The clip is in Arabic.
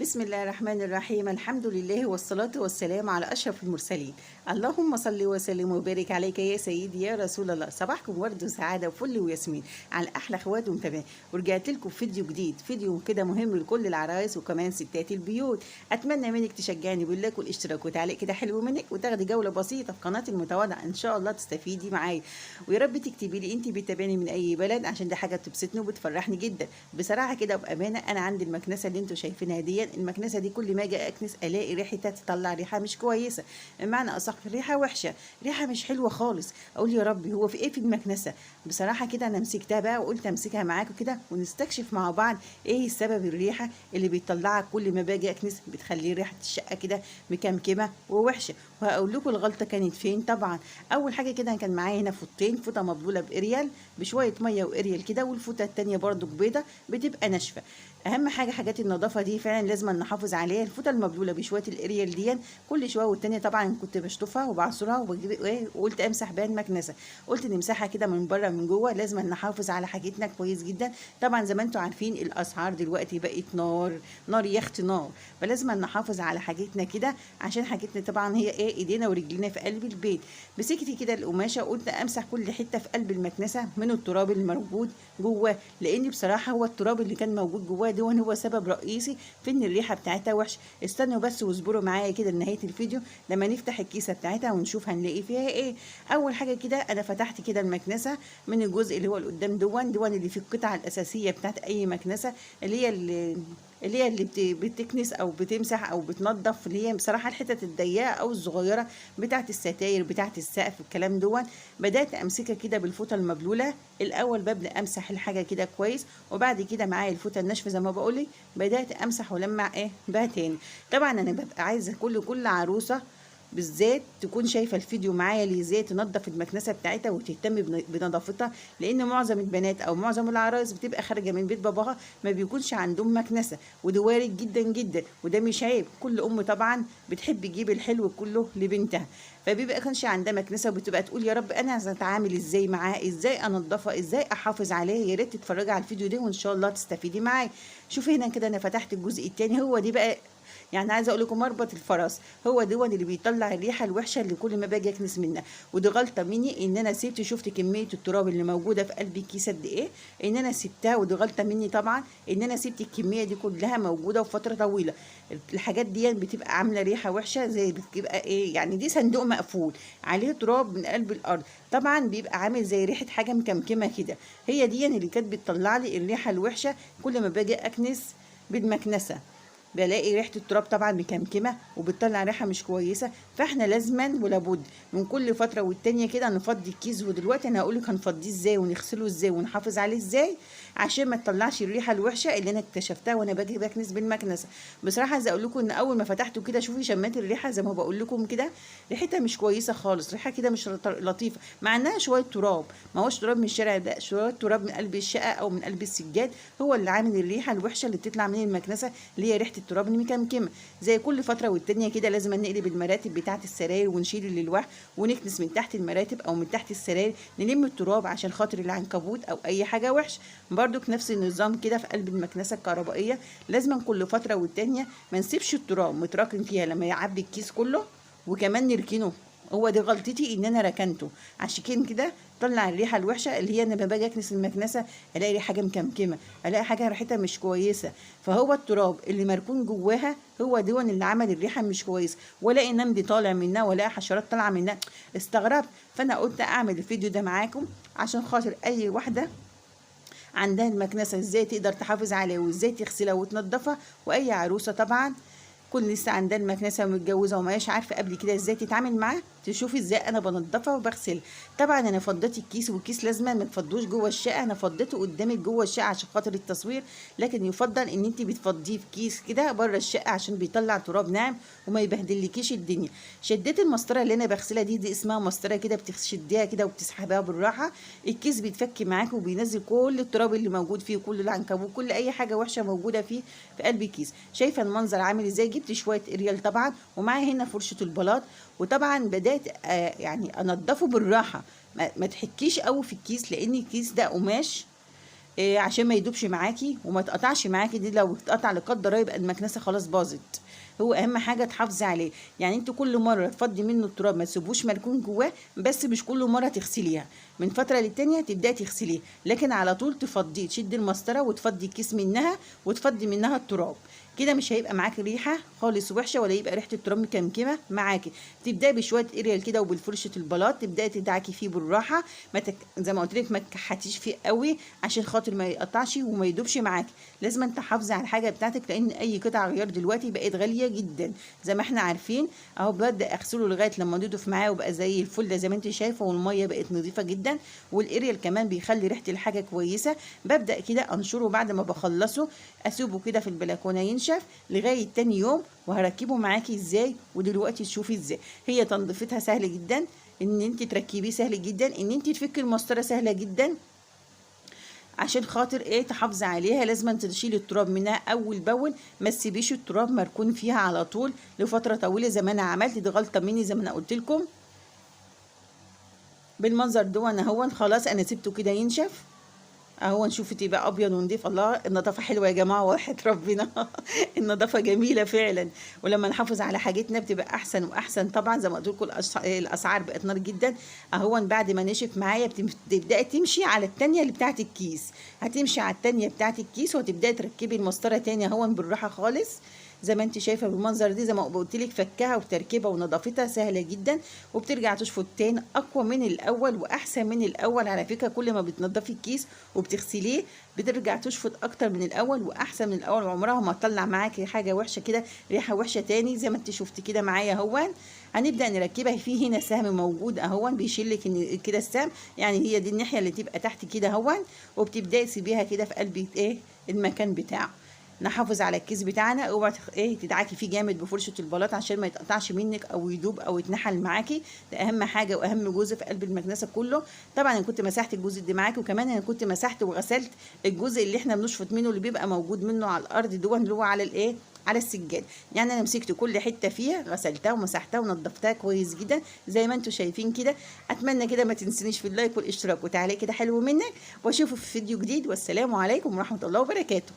بسم الله الرحمن الرحيم. الحمد لله والصلاة والسلام على أشرف المرسلين. اللهم صل وسلم وبارك عليك يا سيدي يا رسول الله. صباحكم ورد وسعادة وفل وياسمين على أحلى أخوات ومتابعين. ورجعت لكم فيديو جديد، فيديو كده مهم لكل العرايس وكمان ستات البيوت. أتمنى منك تشجعني باللايك والاشتراك وتعليق كده حلو منك، وتاخدي جولة بسيطة في قناتي المتواضعة، إن شاء الله تستفيدي معايا. ويا رب تكتبي لي أنت بتتابعني من أي بلد، عشان دي حاجة بتبسطني وبتفرحني جدا. بصراحة كده وبأمانة أنا عندي المكنسة اللي أنتوا شايفينها دي، المكنسه دي كل ما اجي اكنس الاقي ريحتها تطلع ريحه مش كويسه، بمعنى اصح ريحه وحشه، ريحه مش حلوه خالص. اقول يا ربي هو في ايه في المكنسه؟ بصراحه كده انا مسكتها بقى وقلت امسكها معاكم كده ونستكشف مع بعض ايه السبب الريحه اللي بيطلعها كل ما باجي اكنس، بتخلي ريحه الشقه كده مكمكمه ووحشه. وهقول لكم الغلطه كانت فين. طبعا اول حاجه كده كان معايا هنا فوطين، فوطه مبلوله باريال بشويه ميه واريال كده، والفوطه التانيه برضو بيضه بتبقى ناشفه. اهم حاجه حاجات النظافه دي فعلا لازم نحافظ عليها. الفوطه المبلوله بشويه الاريال دي كل شويه والتانيه طبعا كنت بشطفها وبعصرها وبجيب ايه، وقلت امسح بيها المكنسه. قلت نمسحها كده من بره من جوه، لازم نحافظ على حاجتنا كويس جدا. طبعا زي ما انتم عارفين الاسعار دلوقتي بقت نار نار يا اختي نار، فلازم نحافظ على حاجتنا كده، عشان حاجتنا طبعا هي ايه، ايدينا ورجلينا في قلب البيت. مسكت كده القماشه قلت امسح كل حته في قلب المكنسه من التراب اللي موجود جواه، لان بصراحه هو التراب اللي كان موجود جواه ده هو سبب رئيسي في ان الريحه بتاعتها وحشه. استنوا بس واصبروا معايا كده لنهايه الفيديو لما نفتح الكيسه بتاعتها ونشوف هنلاقي فيها ايه. اول حاجه كده انا فتحت كده المكنسه من الجزء اللي هو اللي قدام دون اللي فيه القطعه الاساسيه بتاعت اي مكنسه، اللي بتكنس او بتمسح او بتنظف، اللي هي بصراحه الحتت الضيقه او الصغيره بتاعت الستاير بتاعت السقف الكلام دون. بدات امسكها كده بالفوطه المبلوله. الاول ببدا امسح الحاجه كده كويس، وبعد كده معايا الفوطه الناشفه زي ما بقولك بدات امسح ولمع ايه بقى تاني. طبعا انا ببقى عايزه كل عروسه بالذات تكون شايفه الفيديو معايا ليه ازاي تنظف المكنسه بتاعتها وتهتم بنظافتها، لان معظم البنات او معظم العرايس بتبقى خارجه من بيت باباها ما بيكونش عندهم مكنسه، وده وارد جدا جدا وده مش عيب. كل ام طبعا بتحب تجيب الحلو كله لبنتها، فبيبقى كانش عندها مكنسه وبتبقى تقول يا رب انا هتعامل ازاي معاه، ازاي انضفها، ازاي احافظ عليه. يا ريت تتفرجي على الفيديو ده وان شاء الله تستفيدي معايا. شوفي هنا كده انا فتحت الجزء التاني، هو دي بقى يعني عايزه اقول لكم مربط الفرس، هو دون اللي بيطلع الريحه الوحشه اللي كل ما باجي اكنس منها. ودي غلطه مني ان انا سبت، شفت كميه التراب اللي موجوده في قلب الكيسه قد ايه، ان انا سبتها. ودي غلطه مني طبعا ان انا سبت الكميه دي كلها موجوده وفتره طويله. الحاجات دي بتبقى عامله ريحه وحشه، زي بتبقى ايه يعني، دي صندوق مقفول عليه تراب من قلب الارض، طبعا بيبقى عامل زي ريحه حاجه مكمكمه كده. هي دي اللي كانت بتطلع لي الريحه الوحشه كل ما باجي اكنس بالمكنسه. بلاقي ريحه التراب طبعا مكمكمه وبتطلع ريحه مش كويسه. فاحنا لازما ولابد من كل فتره والتانيه كده نفضي الكيس. ودلوقتي انا هقولك هنفضيه ازاي ونغسله ازاي ونحافظ عليه ازاي عشان ما تطلعش الريحه الوحشه اللي انا اكتشفتها وانا باجي بكنس بالمكنسه. بصراحه عايزه اقول لكم ان اول ما فتحته كده شوفي شمات الريحه زي ما بقول لكم كده، ريحتها مش كويسه خالص، ريحه كده مش لطيفه، مع انها شويه تراب، ما هوش تراب من الشارع، ده شويه تراب من قلب الشقه او من قلب السجاد، هو اللي عامل الريحه الوحشه اللي بتطلع من المكنسه، اللي هي ريحه التراب المكمكمه. زي كل فتره والتانيه كده لازم نقلب المراتب بتاعه السراير ونشيل الالواح ونكنس من تحت المراتب او من تحت السراير، نلم التراب عشان خاطر العنكبوت او اي حاجه وحش. برضك نفس النظام كده في قلب المكنسه الكهربائيه، لازم كل فتره والتانيه ما نسيبش التراب متراكم فيها لما يعبي الكيس كله وكمان نركنه. هو دي غلطتي ان انا ركنته، عشان كده طلع الريحه الوحشه اللي هي انا لما باجي اكنس المكنسه الاقي حاجه مكمكمه، الاقي حاجه ريحتها مش كويسه. فهو التراب اللي مركون جواها هو دون اللي عمل الريحه مش كويسه، ولا نمل طالع منها ولا حشرات طالعه منها. استغربت، فانا قلت اعمل الفيديو ده معاكم عشان خاطر اي واحده عندها المكنسه ازاي تقدر تحافظ عليها وازاي تغسلها وتنضفها، واي عروسه طبعا كل لسه عندها المكنسه ومتجوزه وماش عارفه قبل كده ازاي تتعامل معاه، تشوفي ازاي انا بنضفها وبغسلها. طبعا انا فضيت الكيس، والكيس لازم ما تفضوش جوه الشقه، انا فضيته قدامك جوه الشقه عشان خاطر التصوير، لكن يفضل ان انت بتفضيه في كيس كده بره الشقه عشان بيطلع تراب ناعم وما يبهدلكيش الدنيا. شديت المسطره اللي انا بغسلها دي اسمها مسطره كده، بتشديها كده وبتسحبها بالراحه، الكيس بيتفك معاك وبينزل كل التراب اللي موجود فيه وكل العنكبوت وكل اي حاجه وحشه موجوده فيه في قلب الكيس. شايفه المنظر عامل ازاي؟ جبت شويه اريال طبعا ومعايا هنا فرشه البلاط، وطبعا بدات يعني انضفه بالراحه، ما تحكيش قوي في الكيس لان الكيس ده قماش عشان ما يدوبش معاكي وما تقطعش معاكي. دي لو اتقطع لا قدر الله يبقى المكنسه خلاص باظت. هو اهم حاجه تحافظي عليه. يعني انت كل مره تفضي منه التراب، ما تسيبوش مركون جواه، بس مش كل مره تغسليها، من فتره للتانيه تبداي تغسليها، لكن على طول تفضيه، تشدي المسطره وتفضي الكيس منها وتفضي منها التراب. كده مش هيبقى معاكي ريحه خالص وحشه، ولا يبقى ريحه التراب مكمكمه معاكي. تبداي بشويه اريال كده وبالفرشه البلاط تبداي تدعكي فيه بالراحه، زي ما قلت لك ما تكحتيش فيه قوي عشان خاطر ما يقطعش وما يدوبش معاكي. لازم انت تحافظي على الحاجه بتاعتك، لان اي قطع غيار دلوقتي بقت غاليه جدا زي ما احنا عارفين. اهو ببدا اغسله لغايه لما نضيف معاه وبقى زي الفل زي ما انت شايفه، والميه بقت نظيفه جدا، والاريال كمان بيخلي ريحه الحاجه كويسه. ببدا كده انشره بعد ما بخلصه، اسيبه كده في البلكونه ينشف لغايه تاني يوم، وهركبه معاكي ازاي. ودلوقتي تشوفي ازاي هي تنظيفتها سهل جدا، ان انت تركبيه سهل جدا، ان انت تفكي المسطره سهله جدا. عشان خاطر ايه تحافظي عليها لازم تشيلي التراب منها اول باول، ما تسيبيش التراب مركون فيها على طول لفتره طويله زي ما انا عملت. دي غلطه مني زي ما انا قلت لكم. بالمنظر ده انا هو خلاص انا سبته كده ينشف اهو، نشوف تبقى ابيض ونضيف. الله النظافه حلوه يا جماعه وراحه ربنا. النظافه جميله فعلا، ولما نحافظ على حاجتنا بتبقى احسن واحسن. طبعا زي ما قلت لكم الاسعار بقت نار جدا اهو. بعد ما نشف معايا بتبداي تمشي على التانيه اللي بتاعت الكيس، هتمشي على التانيه بتاعت الكيس وتبداي تركبي المسطره تاني اهو بالراحه خالص زي ما انت شايفه بالمنظر دي. زي ما قلت لك فكها وتركيبها ونظافتها سهله جدا، وبترجع تشفط تاني اقوى من الاول واحسن من الاول. على فكره كل ما بتنضفي الكيس وبتغسليه بترجع تشفط اكتر من الاول واحسن من الاول، وعمرها ما تطلع معاكي حاجه وحشه كده ريحه وحشه تاني زي ما انت شفتي كده معايا اهو. هنبدا نركبها. في هنا سهم موجود اهو بيشيل لك كده السهم، يعني هي دي الناحيه اللي تبقى تحت كده اهو، وبتبداي تسيبيها كده في قلب ايه المكان بتاعه. نحافظ على الكيس بتاعنا، اوعي تدعكي فيه جامد بفرشه البلاط عشان ما يتقطعش منك او يدوب او يتنحل معاكي. ده اهم حاجه واهم جزء في قلب المكنسه كله. طبعا انا كنت مسحت الجزء ده معاكي، وكمان انا كنت مسحت وغسلت الجزء اللي احنا بنشفط منه اللي بيبقى موجود منه على الارض دون اللي هو على على السجاد. يعني انا مسكت كل حته فيها غسلتها ومسحتها ونضفتها كويس جدا زي ما انتم شايفين كده. اتمنى كده ما تنسونيش في اللايك والاشتراك وتعليق كده حلو منك، واشوفكم في فيديو جديد، والسلام عليكم ورحمه الله وبركاته.